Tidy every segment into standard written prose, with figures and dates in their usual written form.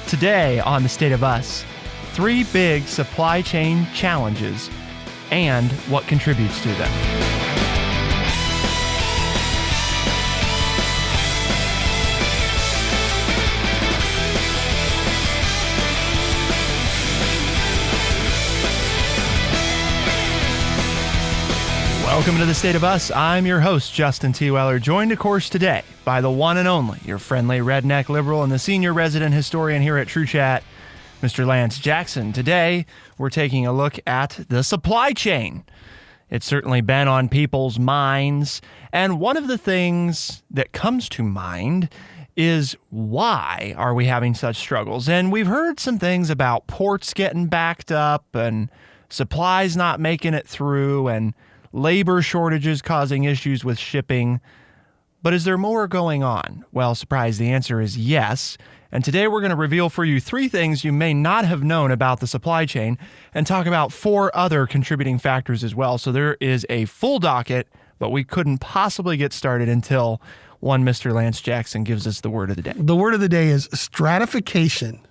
Today on The State of Us, 3 big supply chain challenges and what contributes to them. Welcome to The State of Us. I'm your host, Justin T. Weller, joined, of course, today by the one and only, your friendly redneck liberal and the senior resident historian here at True Chat, Mr. Lance Jackson. Today, we're taking a look at the supply chain. It's certainly been on people's minds, and one of the things that comes to mind is why are we having such struggles? And we've heard some things about ports getting backed up and supplies not making it through and labor shortages causing issues with shipping. But is there more going on? Well, surprise, the answer is yes. And today we're going to reveal for you 3 things you may not have known about the supply chain and talk about 4 other contributing factors as well. So there is a full docket, but we couldn't possibly get started until one Mr. Lance Jackson gives us the word of the day. The word of the day is stratification.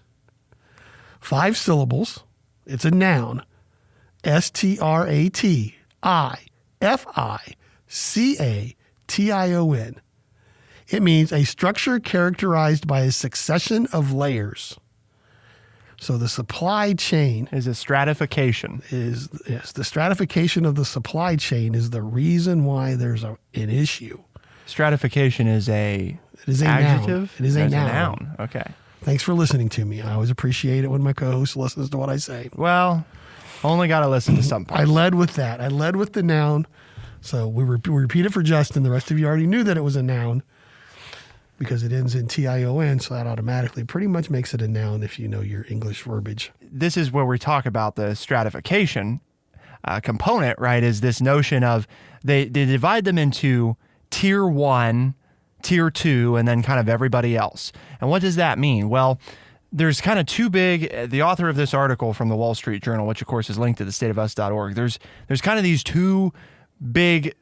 5 syllables. It's a noun. stratification. It means a structure characterized by a succession of layers. So the supply chain is a stratification. The stratification of the supply chain is the reason why there's an issue. Stratification is an adjective? It is a noun. A noun. Okay. Thanks for listening to me. I always appreciate it when my co-host listens to what I say. Well, only got to listen to some parts. I led with that. I led with the noun. So we repeat it for Justin. The rest of you already knew that it was a noun because it ends in tion, so that automatically pretty much makes it a noun if you know your English verbiage. This is where we talk about the stratification component, right, is this notion of they divide them into tier 1, tier 2, and then kind of everybody else. And what does that mean? Well, there's kind of 2 big, the author of this article from the Wall Street Journal, which of course is linked to thestateofus.org, there's kind of these 2 big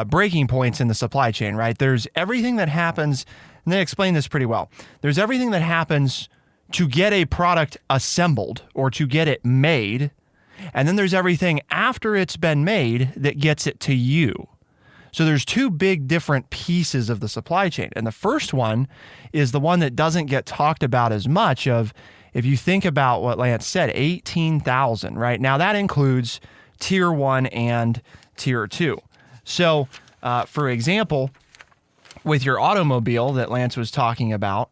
breaking points in the supply chain, right? There's everything that happens, and they explain this pretty well. There's everything that happens to get a product assembled or to get it made, and then there's everything after it's been made that gets it to you. So there's 2 big different pieces of the supply chain. And the first one is the one that doesn't get talked about as much of, if you think about what Lance said, 18,000, right? Now that includes tier 1 and tier 2. So, for example, with your automobile that Lance was talking about,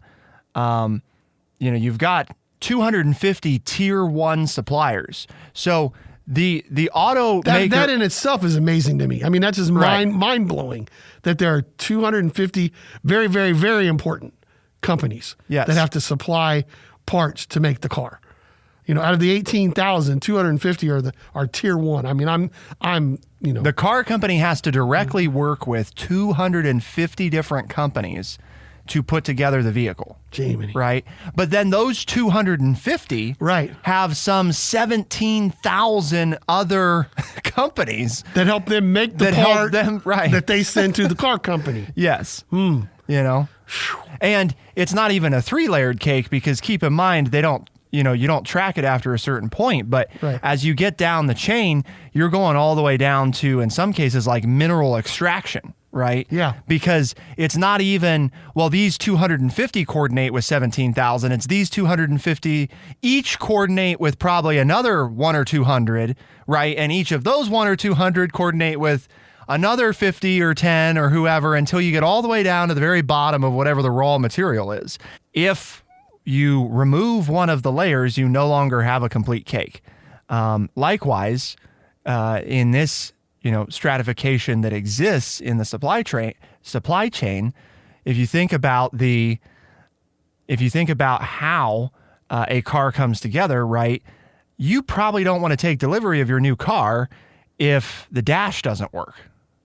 you've got 250 tier 1 suppliers. So the automaker... That in itself is amazing to me. I mean, that's just mind-blowing that there are 250 very, very, very important companies that have to supply parts to make the car. You know, out of the 18,000, 250 are tier 1. I mean, the car company has to directly work with 250 different companies to put together the vehicle. Jamie. Right? But then those 250 have some 17,000 other companies that help them make the part that they send to the car company. Yes. You know? And it's not even a 3-layered cake because keep in mind, they don't, you don't track it after a certain point, but as you get down the chain, you're going all the way down to, in some cases, like mineral extraction, right? Yeah. Because it's not even, well, these 250 coordinate with 17,000. It's these 250 each coordinate with probably another 1 or 200, right? And each of those 1 or 200 coordinate with another 50 or 10 or whoever until you get all the way down to the very bottom of whatever the raw material is. If you remove one of the layers, you no longer have a complete cake. Likewise, in this, stratification that exists in the supply chain, if you think about how a car comes together, right? You probably don't want to take delivery of your new car if the dash doesn't work,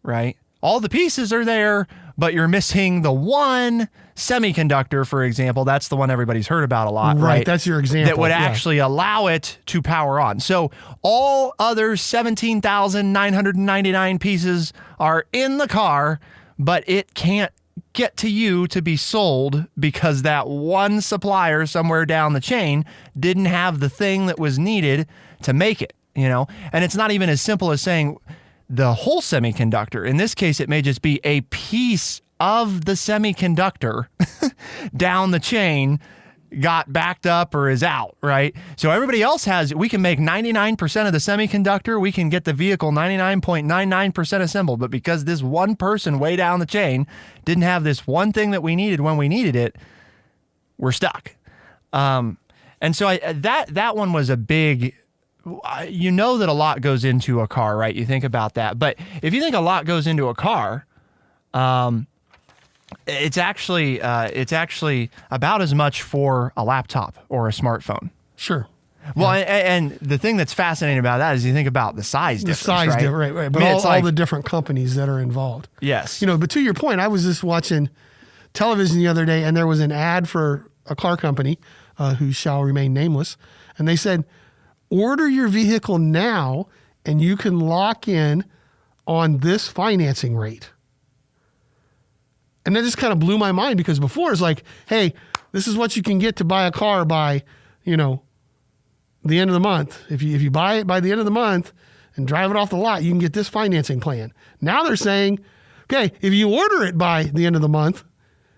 right? All the pieces are there, but you're missing the one semiconductor, for example. That's the one everybody's heard about a lot, right? That's your example. That would actually allow it to power on. So all other 17,999 pieces are in the car, but it can't get to you to be sold because that one supplier somewhere down the chain didn't have the thing that was needed to make it, And it's not even as simple as saying the whole semiconductor. In this case, it may just be a piece of the semiconductor down the chain got backed up or is out, right? So everybody else we can make 99% of the semiconductor, we can get the vehicle 99.99% assembled, but because this one person way down the chain didn't have this one thing that we needed when we needed it, we're stuck. And so that one was a big, that a lot goes into a car, right? You think about that. But if you think a lot goes into a car, it's actually about as much for a laptop or a smartphone. Sure. Well, and the thing that's fascinating about that is you think about the size difference. The size difference, right. But all the different companies that are involved. Yes. But to your point, I was just watching television the other day, and there was an ad for a car company who shall remain nameless, and they said, order your vehicle now, and you can lock in on this financing rate. And that just kind of blew my mind because before it's like, hey, this is what you can get to buy a car by, the end of the month. If you buy it by the end of the month and drive it off the lot, you can get this financing plan. Now they're saying, okay, if you order it by the end of the month,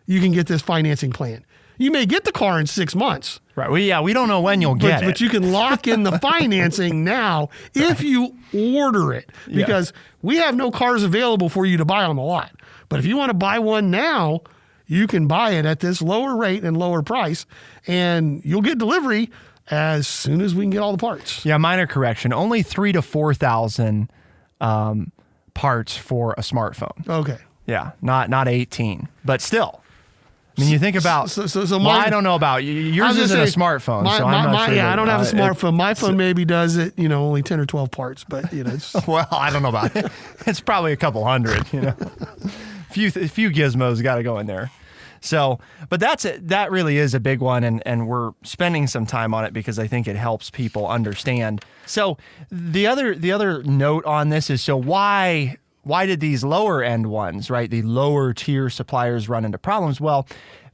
you can get this financing plan. You may get the car in 6 months. Right. We don't know when you'll get it. But you can lock in the financing now if you order it because we have no cars available for you to buy on the lot. But if you want to buy one now, you can buy it at this lower rate and lower price, and you'll get delivery as soon as we can get all the parts. Yeah, minor correction. Only 3,000 to 4,000 parts for a smartphone. Okay. Yeah, not 18, but still. I mean, you think about. I don't know about you. Yours isn't a smartphone, so I'm not sure. Yeah, I don't have a smartphone. My phone maybe does it. Only 10 or 12 parts, but It's, well, I don't know about it. It's probably a couple hundred. Few gizmos got to go in there. So, but that really is a big one, and we're spending some time on it because I think it helps people understand. So the other note on this is, so why did these lower end ones, right, the lower tier suppliers run into problems? Well,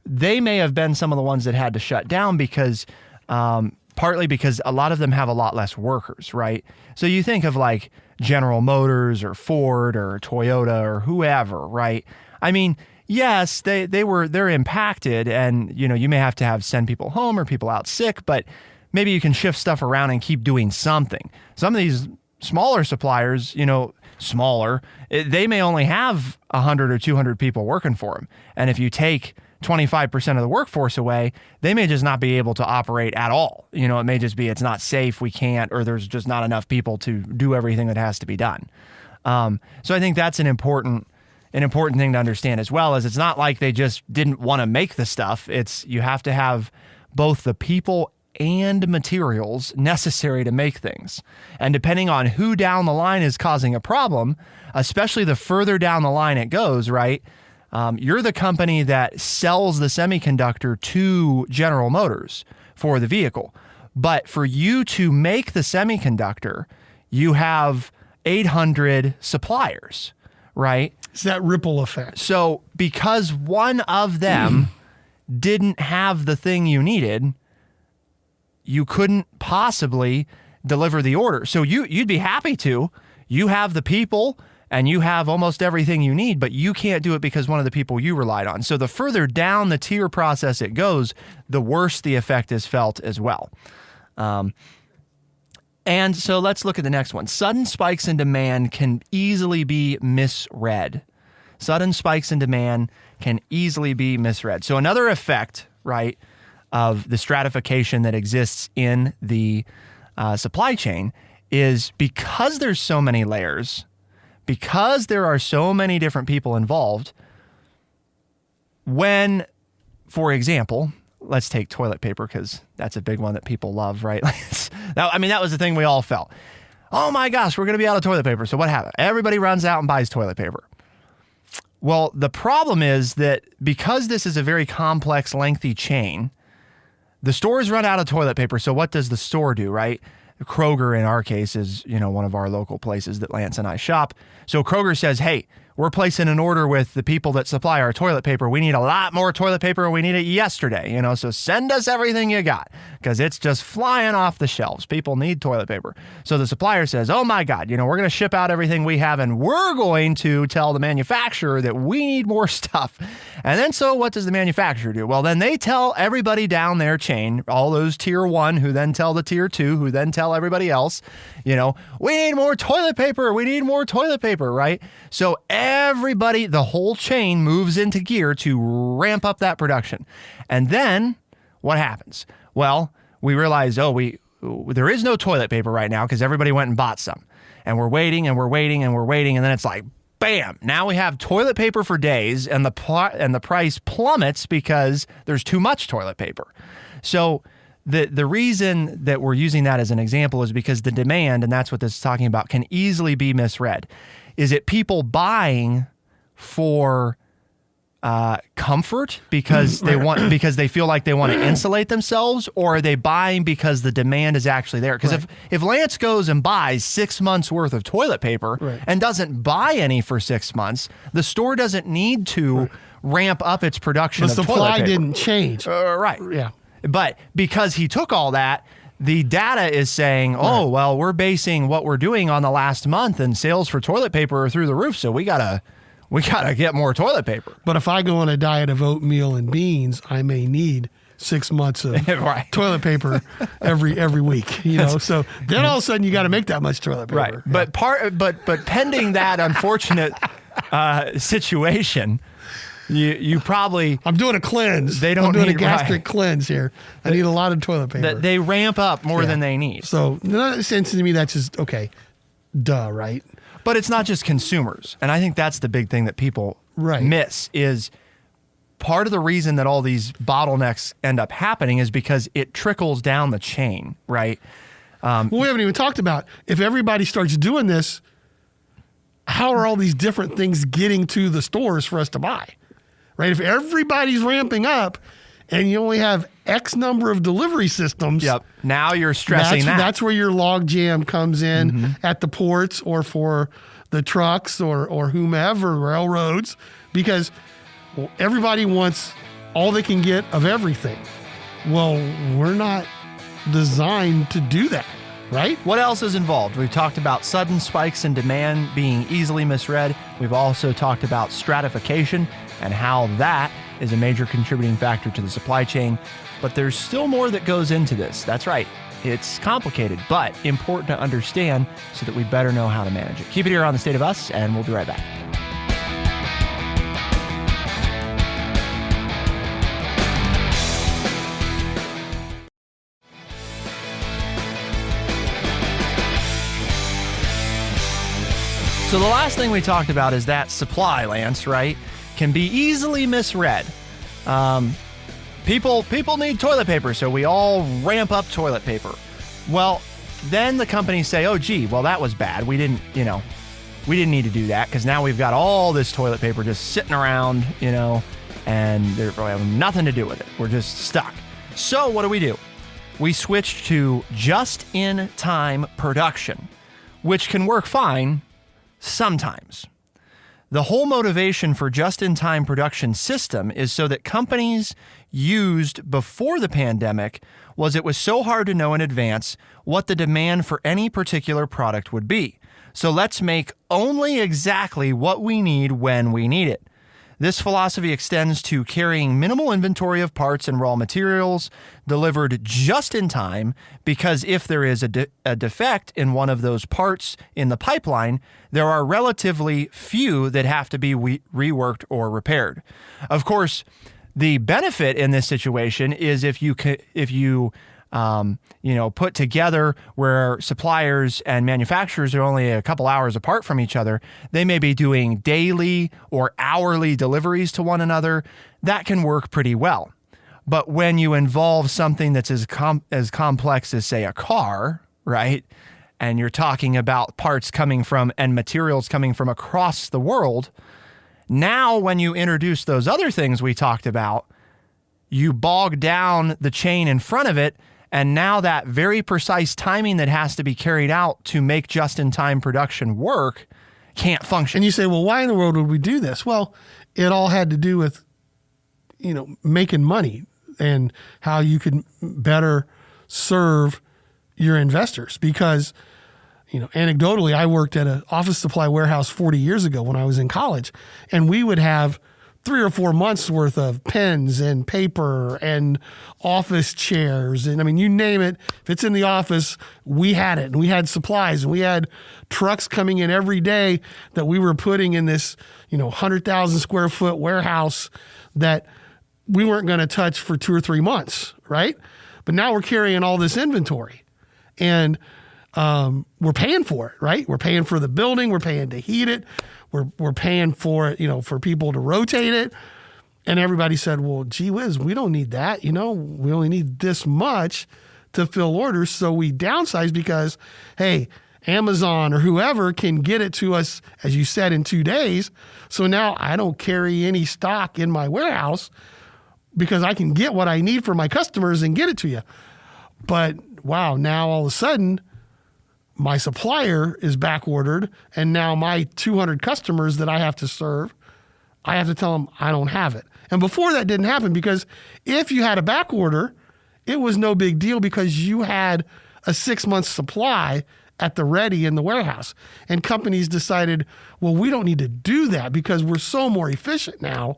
they may have been some of the ones that had to shut down because partly because a lot of them have a lot less workers, right? So you think of like General Motors or Ford or Toyota or whoever, right? I mean, yes, they're impacted, and you may have to send people home or people out sick, but maybe you can shift stuff around and keep doing something. Some of these smaller suppliers, they may only have 100 or 200 people working for them, and if you take 25% of the workforce away, they may just not be able to operate at all. It may just be it's not safe, we can't, or there's just not enough people to do everything that has to be done. So I think that's an important thing to understand as well, as it's not like they just didn't want to make the stuff. It's you have to have both the people and materials necessary to make things. And depending on who down the line is causing a problem, especially the further down the line it goes, right? You're the company that sells the semiconductor to General Motors for the vehicle. But for you to make the semiconductor, you have 800 suppliers, right? It's that ripple effect. So because one of them didn't have the thing you needed, you couldn't possibly deliver the order. So you'd be happy to. You have the people and you have almost everything you need, but you can't do it because one of the people you relied on. So the further down the tier process it goes, the worse the effect is felt as well. And so let's look at the next one. Sudden spikes in demand can easily be misread. Sudden spikes in demand can easily be misread. So another effect, right, of the stratification that exists in the supply chain is because there's so many layers, because there are so many different people involved, when, for example, let's take toilet paper because that's a big one that people love, right? That was the thing we all felt. Oh my gosh, we're going to be out of toilet paper. So what happened? Everybody runs out and buys toilet paper. Well, the problem is that because this is a very complex, lengthy chain, the stores run out of toilet paper. So what does the store do, right? Kroger, in our case, is one of our local places that Lance and I shop. So Kroger says, hey, we're placing an order with the people that supply our toilet paper. We need a lot more toilet paper and we need it yesterday, so send us everything you got because it's just flying off the shelves. People need toilet paper. So the supplier says, oh my God, we're going to ship out everything we have and we're going to tell the manufacturer that we need more stuff. And then so what does the manufacturer do? Well, then they tell everybody down their chain, all those tier 1 who then tell the tier 2 who then tell everybody else, we need more toilet paper. We need more toilet paper, right? So everybody, the whole chain moves into gear to ramp up that production. And then what happens? Well, we realize, there is no toilet paper right now because everybody went and bought some. And we're waiting and we're waiting and we're waiting. And then it's like, bam, now we have toilet paper for days and the price plummets because there's too much toilet paper. So the reason that we're using that as an example is because the demand, and that's what this is talking about, can easily be misread. Is it people buying for comfort because they feel like they want to insulate themselves, or are they buying because the demand is actually there? Because if Lance goes and buys 6 months worth of toilet paper and doesn't buy any for 6 months, the store doesn't need to ramp up its production of toilet paper. The supply didn't change. Right. Yeah. But because he took all that, the data is saying, we're basing what we're doing on the last month, and sales for toilet paper are through the roof, so we gotta get more toilet paper. But if I go on a diet of oatmeal and beans, I may need 6 months of toilet paper every week. So then all of a sudden you got to make that much toilet paper. Right. Yeah. But pending that unfortunate situation. You probably... I'm doing a cleanse. I'm doing a gastric cleanse here. I need a lot of toilet paper. They ramp up more than they need. So in that sense, to me, that's just, okay, duh, right? But it's not just consumers. And I think that's the big thing that people miss is part of the reason that all these bottlenecks end up happening is because it trickles down the chain, right? Well, we haven't even talked about if everybody starts doing this, how are all these different things getting to the stores for us to buy? Right? If everybody's ramping up and you only have X number of delivery systems. Yep. Now you're stressing that's where your log jam comes in at the ports or for the trucks or whomever, railroads, because everybody wants all they can get of everything. Well, we're not designed to do that. Right? What else is involved? We've talked about sudden spikes in demand being easily misread. We've also talked about stratification and how that is a major contributing factor to the supply chain. But there's still more that goes into this. That's right. It's complicated, but important to understand so that we better know how to manage it. Keep it here on The State of Us, and we'll be right back. So the last thing we talked about is that supply, Lance, right, can be easily misread. People need toilet paper, so we all ramp up toilet paper. Well, then the companies say, oh, gee, well, that was bad. We didn't need to do that because now we've got all this toilet paper just sitting around, and they have nothing to do with it. We're just stuck. So what do? We switch to just-in-time production, which can work fine sometimes. The whole motivation for just-in-time production system is so that companies used before the pandemic was it was so hard to know in advance what the demand for any particular product would be. So let's make only exactly what we need when we need it. This philosophy extends to carrying minimal inventory of parts and raw materials delivered just in time, because if there is a defect in one of those parts in the pipeline, there are relatively few that have to be reworked or repaired. Of course, the benefit in this situation is if you put together where suppliers and manufacturers are only a couple hours apart from each other, they may be doing daily or hourly deliveries to one another. That can work pretty well. But when you involve something that's as complex as, say, a car, right? And you're talking about parts coming from and materials coming from across the world, now when you introduce those other things we talked about, you bog down the chain in front of it. And now that very precise timing that has to be carried out to make just-in-time production work can't function. And you say, well, why in the world would we do this? Well, it all had to do with, making money and how you could better serve your investors. Because, anecdotally, I worked at an office supply warehouse 40 years ago when I was in college, and we would have 3 or 4 months worth of pens and paper and office chairs. And I mean, you name it, if it's in the office, we had it. And we had supplies, and we had trucks coming in every day that we were putting in this, 100,000 square foot warehouse that we weren't going to touch for 2 or 3 months, right? But now we're carrying all this inventory, and we're paying for it, right? We're paying for the building. We're paying to heat it. We're paying for it, for people to rotate it. And everybody said, well, gee whiz, we don't need that. We only need this much to fill orders. So we downsize because, hey, Amazon or whoever can get it to us, as you said, in 2 days. So now I don't carry any stock in my warehouse because I can get what I need for my customers and get it to you. But wow, now all of a sudden, my supplier is back ordered, and now my 200 customers that I have to serve, I have to tell them I don't have it. And before that didn't happen, because if you had a back order, it was no big deal because you had a 6-month supply at the ready in the warehouse. And companies decided, well, we don't need to do that because we're so more efficient now.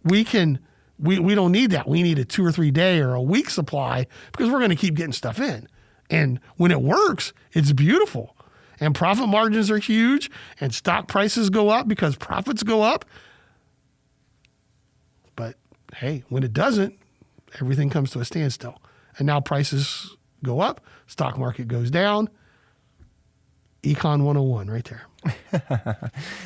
We don't need that. We need a 2 or 3 day or a week supply because we're going to keep getting stuff in. And when it works, it's beautiful. And profit margins are huge, and stock prices go up because profits go up. But hey, when it doesn't, everything comes to a standstill. And now prices go up, stock market goes down. Econ 101 right there.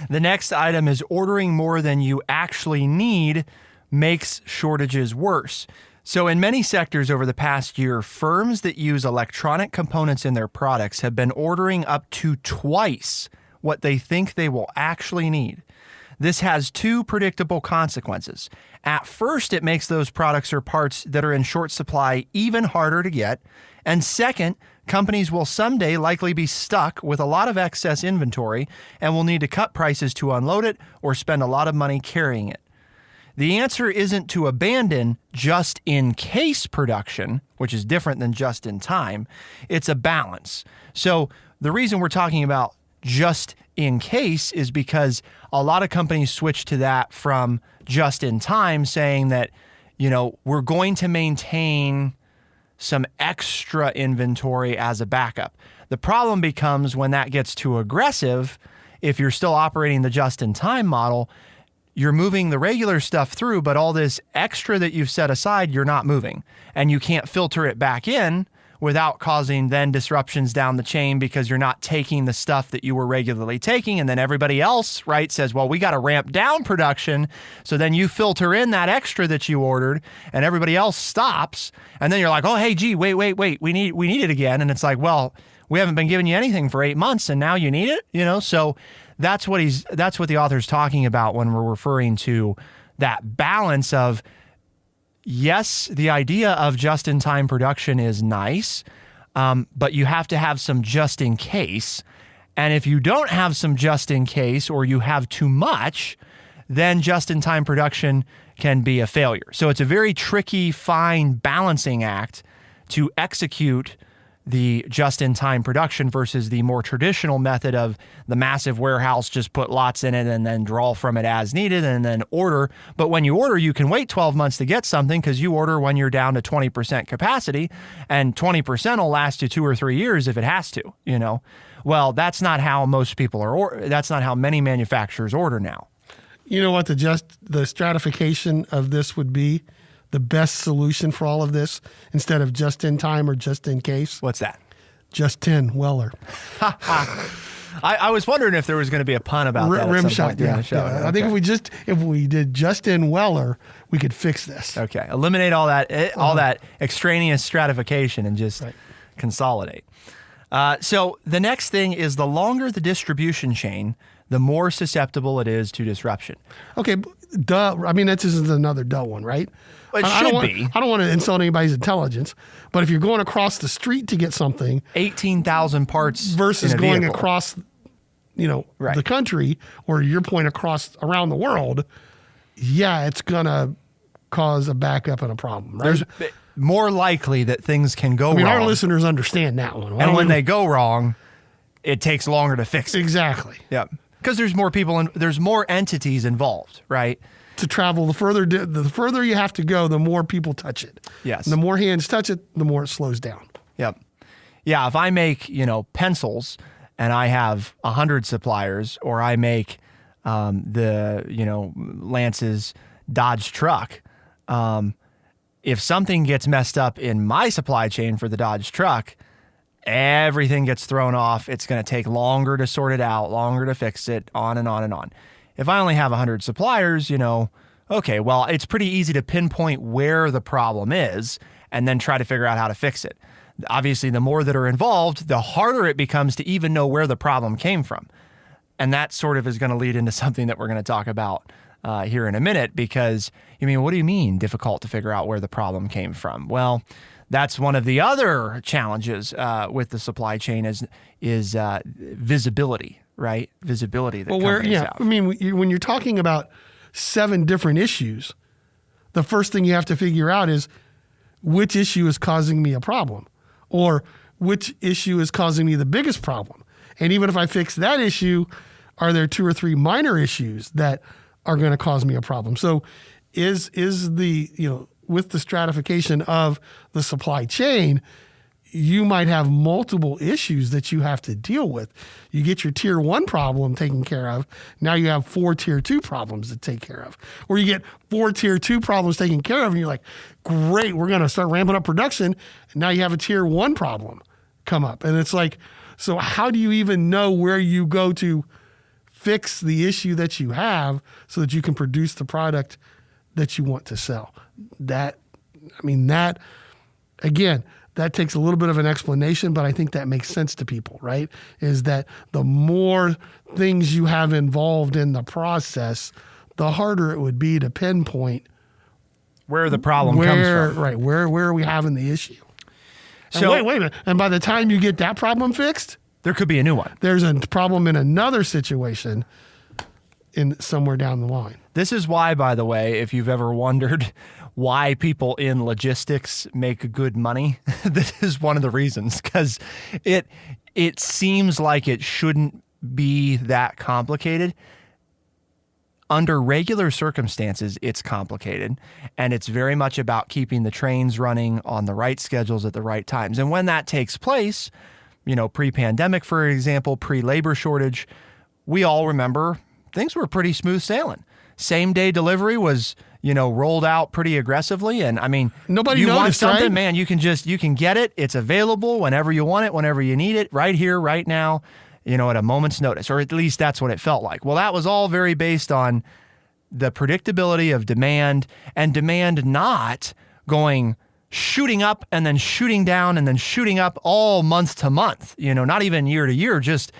The next item is ordering more than you actually need makes shortages worse. So in many sectors over the past year, firms that use electronic components in their products have been ordering up to twice what they think they will actually need. This has 2 predictable consequences. At first, it makes those products or parts that are in short supply even harder to get. And second, companies will someday likely be stuck with a lot of excess inventory and will need to cut prices to unload it or spend a lot of money carrying it. The answer isn't to abandon just-in-case production, which is different than just-in-time. It's a balance. So the reason we're talking about just-in-case is because a lot of companies switch to that from just-in-time, saying that, we're going to maintain some extra inventory as a backup. The problem becomes when that gets too aggressive. If you're still operating the just-in-time model, you're moving the regular stuff through, but all this extra that you've set aside, you're not moving. And you can't filter it back in without causing then disruptions down the chain because you're not taking the stuff that you were regularly taking. And then everybody else, right, says, well, we got to ramp down production. So then you filter in that extra that you ordered and everybody else stops. And then you're like, oh, hey, gee, wait, we need it again. And it's like, well, we haven't been giving you anything for 8 months and now you need it, So that's what the author's talking about when we're referring to that balance of, yes, the idea of just-in-time production is nice, but you have to have some just-in-case. And if you don't have some just-in-case or you have too much, then just-in-time production can be a failure. So it's a very tricky, fine balancing act to execute the just-in-time production versus the more traditional method of the massive warehouse, just put lots in it and then draw from it as needed and then order. But when you order, you can wait 12 months to get something because you order when you're down to 20% capacity, and 20% will last you 2 or 3 years if it has to, Well, that's not how most people that's not how many manufacturers order now. You know what the stratification of this would be? The best solution for all of this, instead of just in time or just in case? What's that? Just-in Weller. I was wondering if there was going to be a pun about that. Rim shot, yeah. Okay. I think if we did Just-in Weller, we could fix this. Okay, eliminate all that extraneous stratification and just consolidate. So the next thing is, the longer the distribution chain, the more susceptible it is to disruption. Okay, duh. I mean, this is another duh one, right? It should be. I don't want to insult anybody's intelligence, but if you're going across the street to get something, 18,000 parts versus going across the country, or your point around the world, it's going to cause a backup and a problem. Right? There's more likely that things can go wrong. Our listeners understand that one. And when they go wrong, it takes longer to fix it. Exactly. Yeah. Because there's more people and there's more entities involved, right? To travel, the further you have to go, the more people touch it. Yes. And the more hands touch it, the more it slows down. Yep. Yeah. If I make, pencils and I have 100 suppliers, or I make Lance's Dodge truck, if something gets messed up in my supply chain for the Dodge truck, everything gets thrown off. It's going to take longer to sort it out, longer to fix it, on and on and on. If I only have 100 suppliers, okay, well, it's pretty easy to pinpoint where the problem is and then try to figure out how to fix it. Obviously, the more that are involved, the harder it becomes to even know where the problem came from. And that sort of is going to lead into something that we're going to talk about here in a minute, because, what do you mean difficult to figure out where the problem came from? Well, that's one of the other challenges with the supply chain is visibility, right? Visibility that companies have. When you're talking about 7 different issues, the first thing you have to figure out is which issue is causing me a problem, or which issue is causing me the biggest problem. And even if I fix that issue, are there 2 or 3 minor issues that are going to cause me a problem? So is the, with the stratification of the supply chain, you might have multiple issues that you have to deal with. You get your tier 1 problem taken care of. Now you have 4 tier 2 problems to take care of. Or you get 4 tier 2 problems taken care of, and you're like, great, we're going to start ramping up production. And now you have a tier 1 problem come up. And it's like, so how do you even know where you go to fix the issue that you have so that you can produce the product that you want to sell? That takes a little bit of an explanation, but I think that makes sense to people, right? Is that the more things you have involved in the process, the harder it would be to pinpoint where the problem comes from. Right, where are we having the issue? So wait a minute. And by the time you get that problem fixed, there could be a new one. There's a problem in another situation in somewhere down the line. This is why, by the way, if you've ever wondered why people in logistics make good money, this is one of the reasons, because it seems like it shouldn't be that complicated. Under regular circumstances, it's complicated, and it's very much about keeping the trains running on the right schedules at the right times. And when that takes place, pre-pandemic, for example, pre-labor shortage, we all remember things were pretty smooth sailing. Same day delivery was, rolled out pretty aggressively. And nobody you noticed, want something, right? Man, you can get it. It's available whenever you want it, whenever you need it, right here, right now, at a moment's notice, or at least that's what it felt like. Well, that was all very based on the predictability of demand, and demand not going shooting up and then shooting down and then shooting up all month to month, not even year to year, just,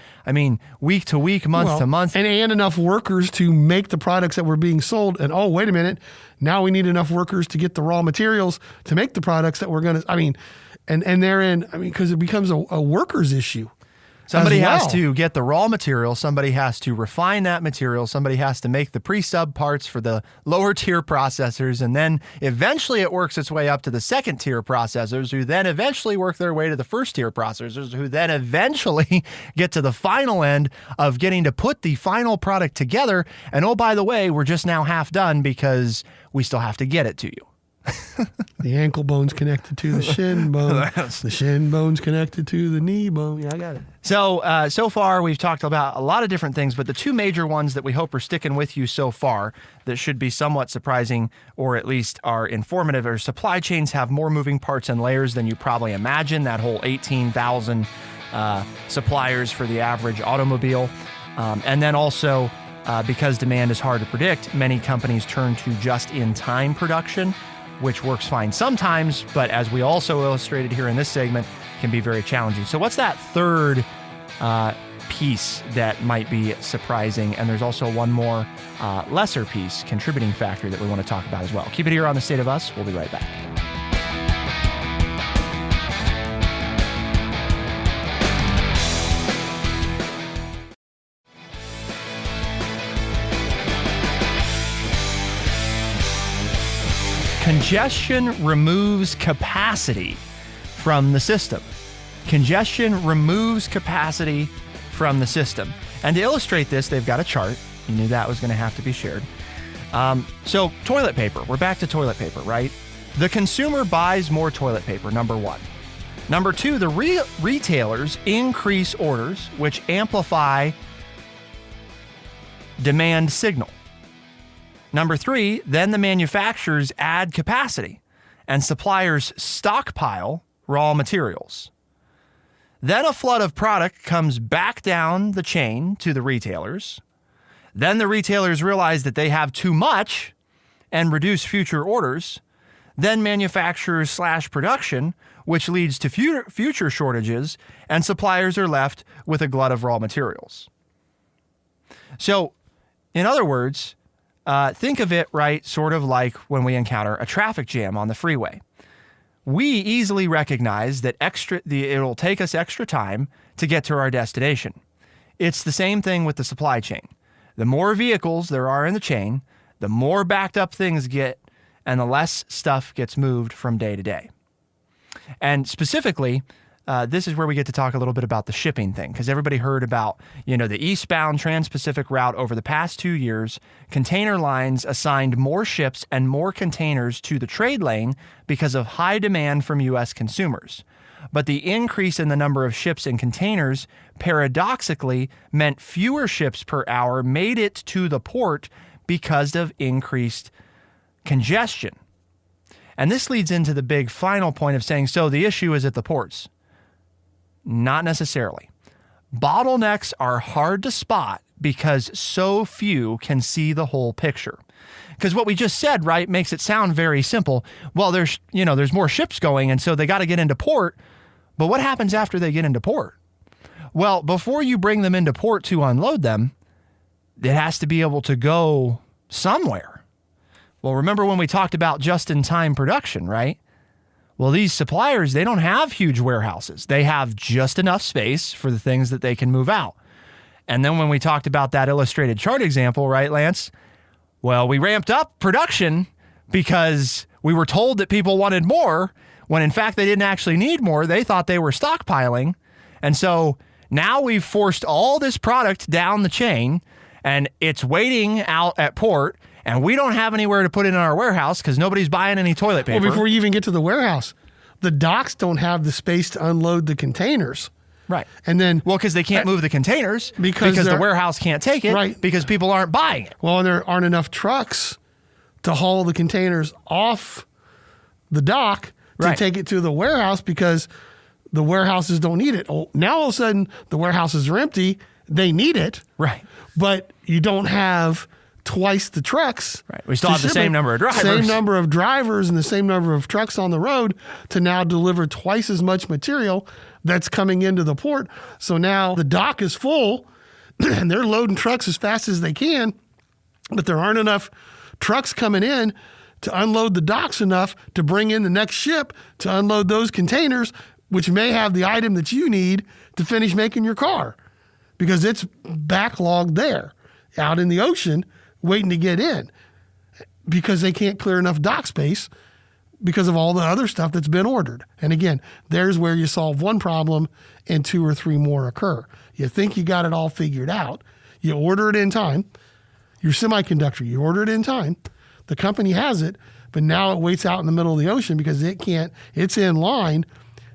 week to week, month to month. And enough workers to make the products that were being sold. And, oh, wait a minute, now we need enough workers to get the raw materials to make the products that we're going to, and therein, because it becomes a workers issue. Somebody has to get the raw material. Somebody has to refine that material. Somebody has to make the pre-sub parts for the lower tier processors. And then eventually it works its way up to the second tier processors, who then eventually work their way to the first tier processors, who then eventually get to the final end of getting to put the final product together. And oh, by the way, we're just now half done because we still have to get it to you. The ankle bone's connected to the shin bone. The shin bone's connected to the knee bone. Yeah, I got it. So far we've talked about a lot of different things, but the 2 major ones that we hope are sticking with you so far that should be somewhat surprising, or at least are informative, are supply chains have more moving parts and layers than you probably imagine. That whole 18,000 suppliers for the average automobile. And then also, because demand is hard to predict, many companies turn to just-in-time production, which works fine sometimes, but as we also illustrated here in this segment, can be very challenging. So what's that third piece that might be surprising? And there's also one more lesser piece, contributing factor, that we want to talk about as well. Keep it here on The State of Us. We'll be right back. Congestion removes capacity from the system. Congestion removes capacity from the system. And to illustrate this, they've got a chart. You knew that was going to have to be shared. So toilet paper. We're back to toilet paper, right? The consumer buys more toilet paper, number one. Number two, the retailers increase orders, which amplify demand signal. Number three, then the manufacturers add capacity and suppliers stockpile raw materials. Then a flood of product comes back down the chain to the retailers. Then the retailers realize that they have too much and reduce future orders. Then manufacturers slash production, which leads to future shortages, and suppliers are left with a glut of raw materials. So, in other words, think of it, right, sort of like when we encounter a traffic jam on the freeway. We easily recognize that it'll take us extra time to get to our destination. It's the same thing with the supply chain. The more vehicles there are in the chain, the more backed up things get, and the less stuff gets moved from day to day. And specifically, this is where we get to talk a little bit about the shipping thing, because everybody heard about, the eastbound Trans-Pacific route over the past 2 years. Container lines assigned more ships and more containers to the trade lane because of high demand from U.S. consumers. But the increase in the number of ships and containers paradoxically meant fewer ships per hour made it to the port because of increased congestion. And this leads into the big final point of saying, so the issue is at the ports. Not necessarily. Bottlenecks are hard to spot because so few can see the whole picture. Because what we just said, right, makes it sound very simple. Well, there's more ships going, and so they got to get into port. But what happens after they get into port? Well, before you bring them into port to unload them, it has to be able to go somewhere. Well, remember when we talked about just-in-time production, right? Well, these suppliers, they don't have huge warehouses. They have just enough space for the things that they can move out. And then when we talked about that illustrated chart example, right, Lance? Well, we ramped up production because we were told that people wanted more, when in fact they didn't actually need more. They thought they were stockpiling. And so now we've forced all this product down the chain, and it's waiting out at port. And we don't have anywhere to put it in our warehouse because nobody's buying any toilet paper. Well, before you even get to the warehouse, the docks don't have the space to unload the containers. Right. And then, because they can't move the containers because the warehouse can't take it, right, because people aren't buying it. Well, and there aren't enough trucks to haul the containers off the dock to take it to the warehouse because the warehouses don't need it. Oh, now all of a sudden the warehouses are empty. They need it. Right. But you don't have twice the trucks. Right. We still have the same number of drivers. Same number of drivers and the same number of trucks on the road to now deliver twice as much material that's coming into the port. So now the dock is full and they're loading trucks as fast as they can, but there aren't enough trucks coming in to unload the docks enough to bring in the next ship to unload those containers, which may have the item that you need to finish making your car because it's backlogged there out in the ocean waiting to get in because they can't clear enough dock space because of all the other stuff that's been ordered. And again, there's where you solve one problem and 2 or 3 more occur. You think you got it all figured out. You order it in time. Your semiconductor, you order it in time. The company has it, but now it waits out in the middle of the ocean because it can't, it's in line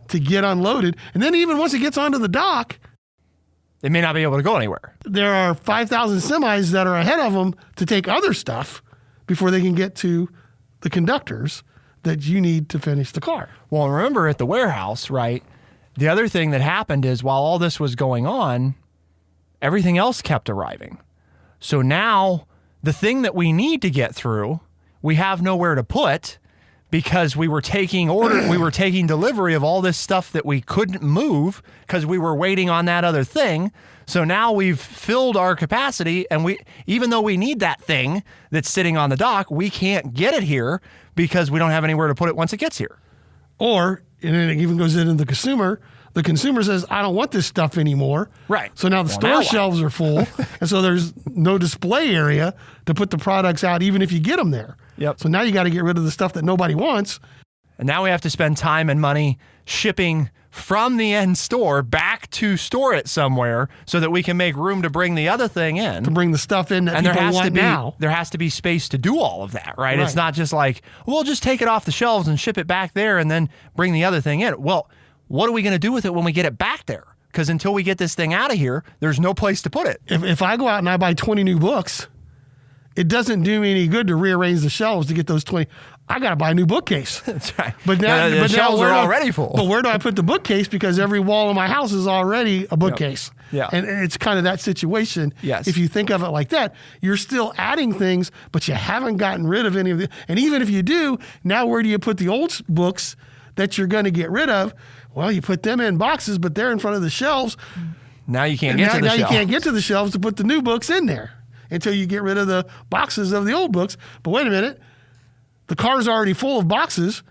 to get unloaded. And then even once it gets onto the dock, they may not be able to go anywhere. There are 5,000 semis that are ahead of them to take other stuff before they can get to the conductors that you need to finish the car. Well, remember at the warehouse, right? The other thing that happened is while all this was going on, everything else kept arriving. So now the thing that we need to get through, we have nowhere to put because we were taking delivery of all this stuff that we couldn't move because we were waiting on that other thing. So now we've filled our capacity, and even though we need that thing that's sitting on the dock, we can't get it here because we don't have anywhere to put it once it gets here. Or, and it even goes into the consumer. The consumer says, I don't want this stuff anymore. Right. So now the store shelves are full, and so there's no display area to put the products out even if you get them there. Yep. So now you got to get rid of the stuff that nobody wants. And now we have to spend time and money shipping from the end store back to store it somewhere so that we can make room to bring the other thing in. To bring the stuff in that and people want now. There has to be space to do all of that, right? It's not just like, we'll just take it off the shelves and ship it back there and then bring the other thing in. Well, what are we going to do with it when we get it back there? Because until we get this thing out of here, there's no place to put it. If I go out and I buy 20 new books, it doesn't do me any good to rearrange the shelves to get those 20. I got to buy a new bookcase. That's right. But now the shelves are already full. But where do I put the bookcase? Because every wall in my house is already a bookcase. Yeah. And it's kind of that situation. Yes. If you think of it like that, you're still adding things, but you haven't gotten rid of any of the. And even if you do, now where do you put the old books that you're going to get rid of? Well, you put them in boxes, but they're in front of the shelves. Now you can't get to the shelves. Now you can't get to the shelves to put the new books in there until you get rid of the boxes of the old books. But wait a minute. The car's already full of boxes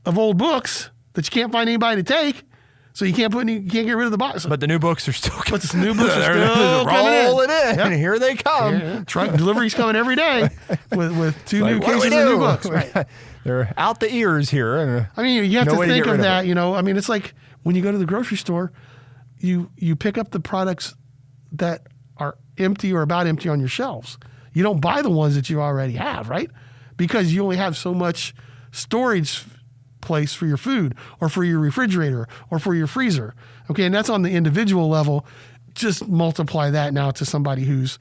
of old books that you can't find anybody to take, so you can't get rid of the box. But the new books are still coming. But the new books are still rolling in. Yep. Here they come. Yeah. Truck delivery's coming every day with two new cases of new books. Right. They're out the ears here. I mean, you have to think of that. I mean, it's like when you go to the grocery store, you pick up the products that are empty or about empty on your shelves. You don't buy the ones that you already have, right? Because you only have so much storage place for your food or for your refrigerator or for your freezer. Okay, and that's on the individual level. Just multiply that now to somebody who's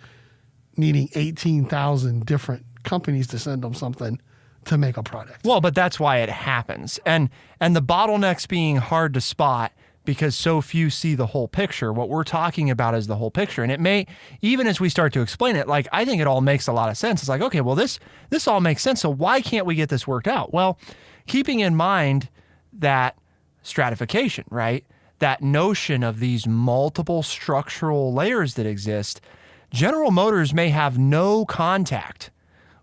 needing 18,000 different companies to send them something to make a product. Well, but that's why it happens. And the bottlenecks being hard to spot because so few see the whole picture. What we're talking about is the whole picture. And it may, even as we start to explain it, like, I think it all makes a lot of sense. It's like, okay, well, this all makes sense. So why can't we get this worked out? Well, keeping in mind that stratification, right? That notion of these multiple structural layers that exist, General Motors may have no contact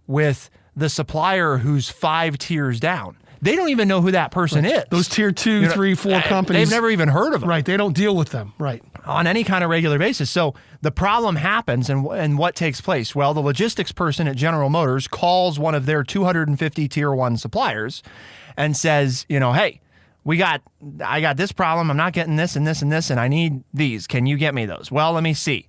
with the supplier who's 5 tiers down. They don't even know who that person is. Those tier 2, 3, 4 companies. They've never even heard of them. Right. They don't deal with them. Right. On any kind of regular basis. So the problem happens, and what takes place? Well, the logistics person at General Motors calls one of their 250 tier 1 suppliers and says, hey, I got this problem. I'm not getting this and this and this, and I need these. Can you get me those? Well, let me see.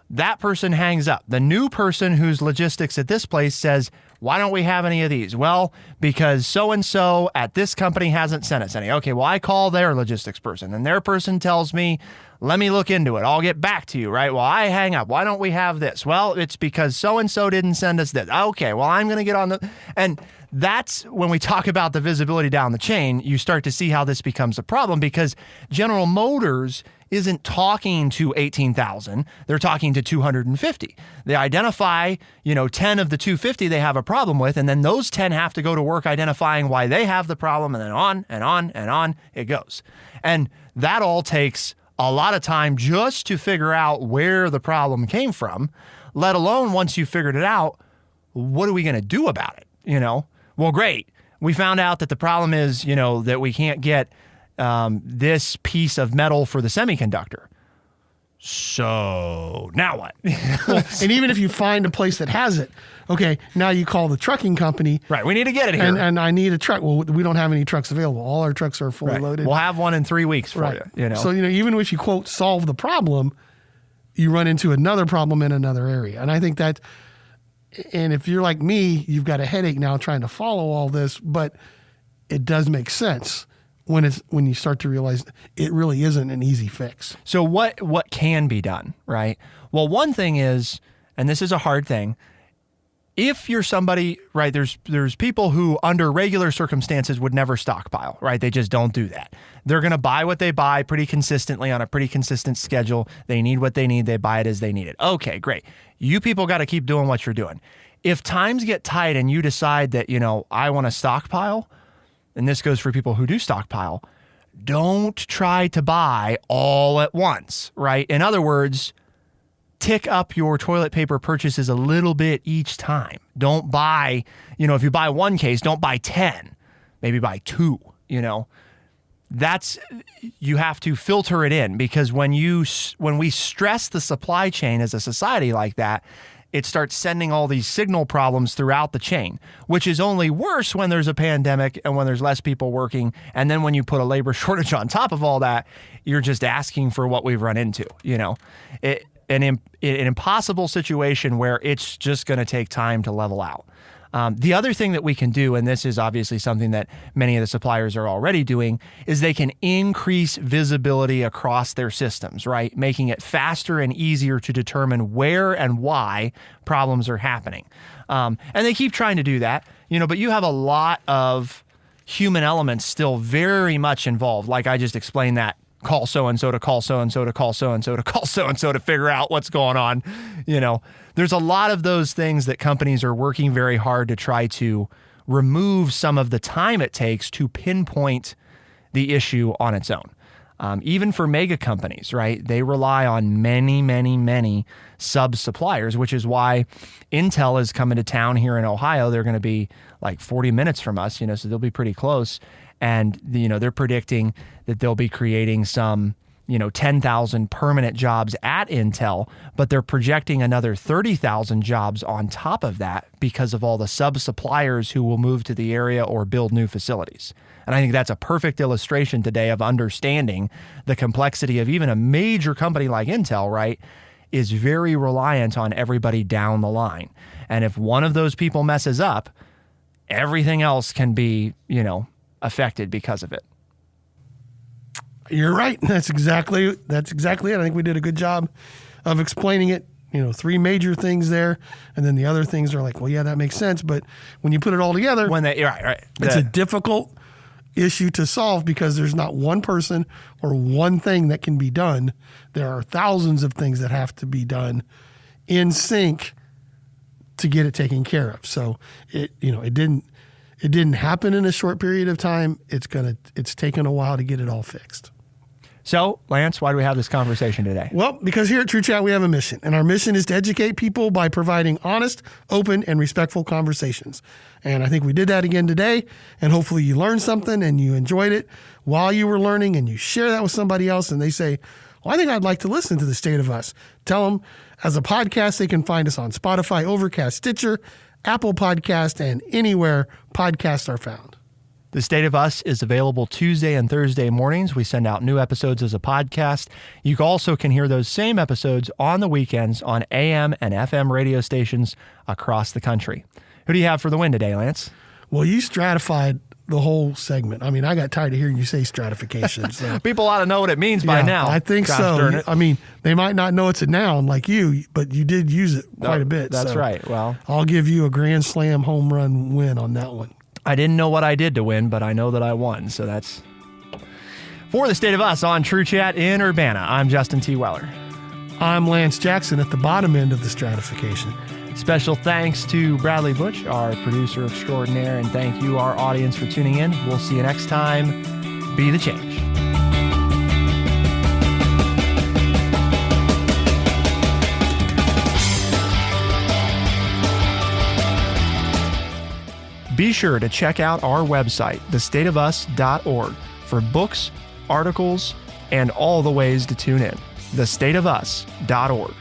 That person hangs up. The new person who's logistics at this place says, why don't we have any of these? Well, because so-and-so at this company hasn't sent us any. Okay, well, I call their logistics person, and their person tells me, let me look into it. I'll get back to you, right? Well, I hang up. Why don't we have this? Well, it's because so-and-so didn't send us this. Okay, well, I'm going to get on the... And that's when we talk about the visibility down the chain, you start to see how this becomes a problem because General Motors isn't talking to 18,000. They're talking to 250. They identify, 10 of the 250 they have a problem with, and then those 10 have to go to work identifying why they have the problem, and then on and on and on it goes. And that all takes a lot of time just to figure out where the problem came from, let alone once you figured it out, what are we going to do about it? Well, great. We found out that the problem is, that we can't get this piece of metal for the semiconductor. So now what? Well, and even if you find a place that has it, okay, now you call the trucking company. Right, we need to get it here. And I need a truck. Well, we don't have any trucks available. All our trucks are fully loaded. We'll have one in 3 weeks for you. So, even if you, quote, solve the problem, you run into another problem in another area. And I think that, and if you're like me, you've got a headache now trying to follow all this, but it does make sense when you start to realize it really isn't an easy fix. So what can be done, right? Well, one thing is, and this is a hard thing, if you're somebody, right, there's people who under regular circumstances would never stockpile, right? They just don't do that. They're going to buy what they buy pretty consistently on a pretty consistent schedule. They need what they need. They buy it as they need it. Okay, great. You people got to keep doing what you're doing. If times get tight and you decide that, I want to stockpile, and this goes for people who do stockpile, don't try to buy all at once, right? In other words, tick up your toilet paper purchases a little bit each time. Don't buy, if you buy 1 case, don't buy 10. Maybe buy 2, you have to filter it in because when we stress the supply chain as a society like that, it starts sending all these signal problems throughout the chain, which is only worse when there's a pandemic and when there's less people working. And then when you put a labor shortage on top of all that, you're just asking for what we've run into, an impossible situation where it's just going to take time to level out. The other thing that we can do, and this is obviously something that many of the suppliers are already doing, is they can increase visibility across their systems, right? Making it faster and easier to determine where and why problems are happening. And they keep trying to do that, but you have a lot of human elements still very much involved. Like I just explained that. Call so-and-so to call so-and-so to call so-and-so to call so-and-so to figure out what's going on. There's a lot of those things that companies are working very hard to try to remove some of the time it takes to pinpoint the issue on its own. Even for mega companies, right? They rely on many, many, many sub-suppliers, which is why Intel is coming to town here in Ohio. They're going to be like 40 minutes from us, so they'll be pretty close. And, they're predicting that they'll be creating some, 10,000 permanent jobs at Intel, but they're projecting another 30,000 jobs on top of that because of all the sub-suppliers who will move to the area or build new facilities. And I think that's a perfect illustration today of understanding the complexity of even a major company like Intel, right, is very reliant on everybody down the line. And if one of those people messes up, everything else can be, affected because of it. You're right. That's exactly it. I think we did a good job of explaining it. 3 major things there, and then the other things are like, well, yeah, that makes sense. But when you put it all together, it's a difficult issue to solve because there's not one person or one thing that can be done. There are thousands of things that have to be done in sync to get it taken care of. So it didn't happen in a short period of time. It's taken a while to get it all fixed. So, Lance, why do we have this conversation today? Well, because here at True Chat, we have a mission, and our mission is to educate people by providing honest, open, and respectful conversations. And I think we did that again today, and hopefully you learned something and you enjoyed it while you were learning, and you share that with somebody else, and they say, well, I think I'd like to listen to The State of Us. Tell them, as a podcast, they can find us on Spotify, Overcast, Stitcher, Apple Podcast, and anywhere podcasts are found. The State of Us is available Tuesday and Thursday mornings. We send out new episodes as a podcast. You also can hear those same episodes on the weekends on AM and FM radio stations across the country. Who do you have for the win today, Lance? Well, you stratified the whole segment. I mean, I got tired of hearing you say stratification. So. People ought to know what it means by now. I think so. I mean, they might not know it's a noun like you, but you did use it quite a bit. That's right. Well, I'll give you a grand slam home run win on that one. I didn't know what I did to win, but I know that I won. So that's for The State of Us on True Chat in Urbana. I'm Justin T. Weller. I'm Lance Jackson at the bottom end of the stratification. Special thanks to Bradley Butch, our producer extraordinaire, and thank you, our audience, for tuning in. We'll see you next time. Be the change. Be sure to check out our website, thestateofus.org, for books, articles, and all the ways to tune in. thestateofus.org.